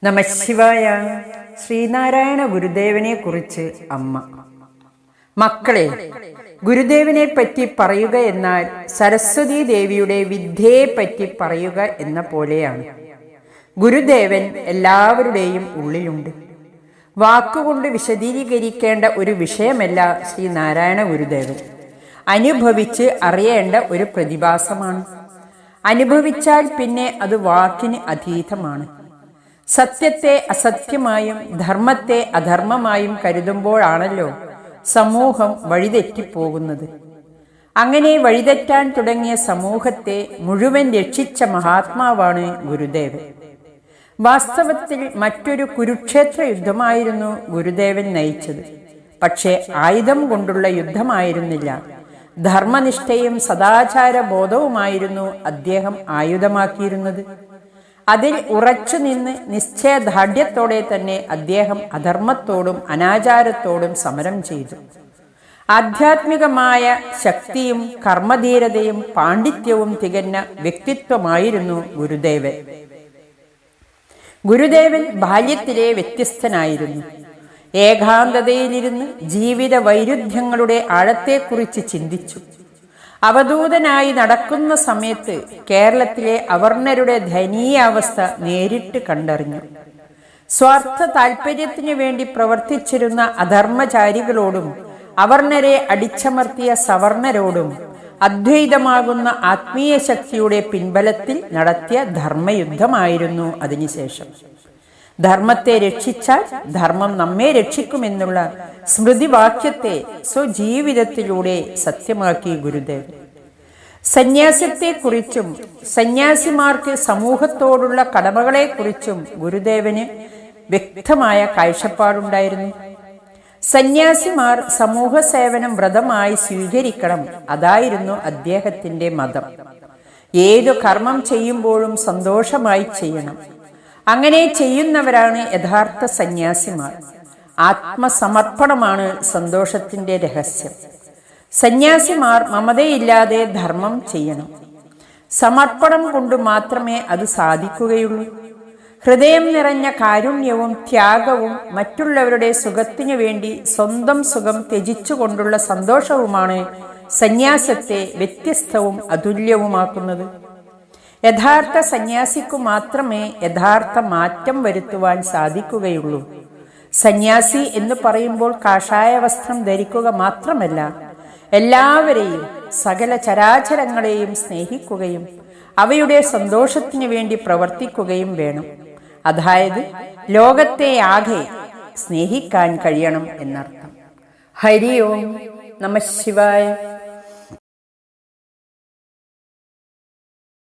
നമഃശിവായ. ശ്രീനാരായണ ഗുരുദേവനെ കുറിച്ച് അമ്മ. മക്കളെ, ഗുരുദേവനെ പറ്റി പറയുക എന്നാൽ സരസ്വതി ദേവിയുടെ വിദ്യയെ പറ്റി പറയുക എന്ന പോലെയാണ്. ഗുരുദേവൻ എല്ലാവരുടെയും ഉള്ളിലുണ്ട്. വാക്കുകൊണ്ട് വിശദീകരിക്കേണ്ട ഒരു വിഷയമല്ല ശ്രീനാരായണ ഗുരുദേവൻ. അനുഭവിച്ച് അറിയേണ്ട ഒരു പ്രതിഭാസമാണ്. അനുഭവിച്ചാൽ പിന്നെ അത് വാക്കിന് അതീതമാണ്. സത്യത്തെ അസത്യമായും ധർമ്മത്തെ അധർമ്മമായും കരുതുമ്പോഴാണല്ലോ സമൂഹം വഴിതെറ്റിപ്പോകുന്നത്. അങ്ങനെ വഴിതെറ്റാൻ തുടങ്ങിയ സമൂഹത്തെ മുഴുവൻ രക്ഷിച്ച മഹാത്മാവാണ് ഗുരുദേവൻ. വാസ്തവത്തിൽ മറ്റൊരു കുരുക്ഷേത്ര യുദ്ധമായിരുന്നു ഗുരുദേവൻ നയിച്ചത്. പക്ഷേ ആയുധം കൊണ്ടുള്ള യുദ്ധമായിരുന്നില്ല. ധർമ്മനിഷ്ഠയും സദാചാര ബോധവുമായിരുന്നു അദ്ദേഹം ആയുധമാക്കിയിരുന്നത്. അതിൽ ഉറച്ചു നിന്ന് നിശ്ചയദാർഢ്യത്തോടെ തന്നെ അദ്ദേഹം അധർമ്മത്തോടും അനാചാരത്തോടും സമരം ചെയ്തു. ആധ്യാത്മികമായ ശക്തിയും കർമ്മധീരതയും പാണ്ഡിത്യവും തികഞ്ഞ വ്യക്തിത്വമായിരുന്നു ഗുരുദേവൻ. ഗുരുദേവൻ ബാല്യത്തിലെ വ്യത്യസ്തനായിരുന്നു. ഏകാന്തതയിലിരുന്ന് ജീവിത വൈരുദ്ധ്യങ്ങളുടെ ആഴത്തെക്കുറിച്ച് ചിന്തിച്ചു. അവധൂതനായി നടക്കുന്ന സമയത്ത് കേരളത്തിലെ അവർണരുടെ ദയനീയാവസ്ഥ നേരിട്ട് കണ്ടറിഞ്ഞു. സ്വാർത്ഥ താല്പര്യത്തിനു വേണ്ടി പ്രവർത്തിച്ചിരുന്ന അധർമ്മചാരികളോടും അവർണരെ അടിച്ചമർത്തിയ സവർണരോടും അദ്വൈതമാകുന്ന ആത്മീയ ശക്തിയുടെ പിൻബലത്തിൽ നടത്തിയ ധർമ്മയുദ്ധമായിരുന്നു അതിനുശേഷം. ധർമ്മത്തെ രക്ഷിച്ചാൽ ധർമ്മം നമ്മെ രക്ഷിക്കുമെന്നുള്ള സ്മൃതിവാക്യത്തെ സ്വജീവിതത്തിലൂടെ സത്യമാക്കി ഗുരുദേവൻ. സന്യാസത്തെക്കുറിച്ചും സന്യാസിമാർക്ക് സമൂഹത്തോടുള്ള കടമകളെക്കുറിച്ചും ഗുരുദേവന് വ്യക്തമായ കാഴ്ചപ്പാടുണ്ടായിരുന്നു. സന്യാസിമാർ സമൂഹ സേവനം വ്രതമായി സ്വീകരിക്കണം. അതായിരുന്നു അദ്ദേഹത്തിന്റെ മതം. ഏതു കർമ്മം ചെയ്യുമ്പോഴും സന്തോഷമായി ചെയ്യണം. അങ്ങനെ ചെയ്യുന്നവരാണ് യഥാർത്ഥ സന്യാസിമാർ. ആത്മസമർപ്പണമാണ് സന്തോഷത്തിന്റെ രഹസ്യം. സന്യാസിമാർ മമതയില്ലാതെ ധർമ്മം ചെയ്യണം. സമർപ്പണം കൊണ്ട് മാത്രമേ അത് സാധിക്കുകയുള്ളൂ. ഹൃദയം നിറഞ്ഞ കാരുണ്യവും ത്യാഗവും മറ്റുള്ളവരുടെ സുഖത്തിനു വേണ്ടി സ്വന്തം സുഖം ത്യജിച്ചുകൊണ്ടുള്ള സന്തോഷവുമാണ് സന്യാസത്തെ വ്യത്യസ്തവും അതുല്യവുമാക്കുന്നത്. യഥാർത്ഥ സന്യാസിക്കു മാത്രമേ യഥാർത്ഥ മാറ്റം വരുത്തുവാൻ സാധിക്കുകയുള്ളൂ. സന്യാസി എന്ന് പറയുമ്പോൾ കാഷായ വസ്ത്രം ധരിക്കുക മാത്രമല്ല, എല്ലാവരെയും സകല ചരാചരങ്ങളെയും സ്നേഹിക്കുകയും അവയുടെ സന്തോഷത്തിനു വേണ്ടി പ്രവർത്തിക്കുകയും വേണം. അതായത് ലോകത്തെ ആകെ സ്നേഹിക്കാൻ കഴിയണം എന്നർത്ഥം. ഹരി ഓം നമഃ ശിവായ.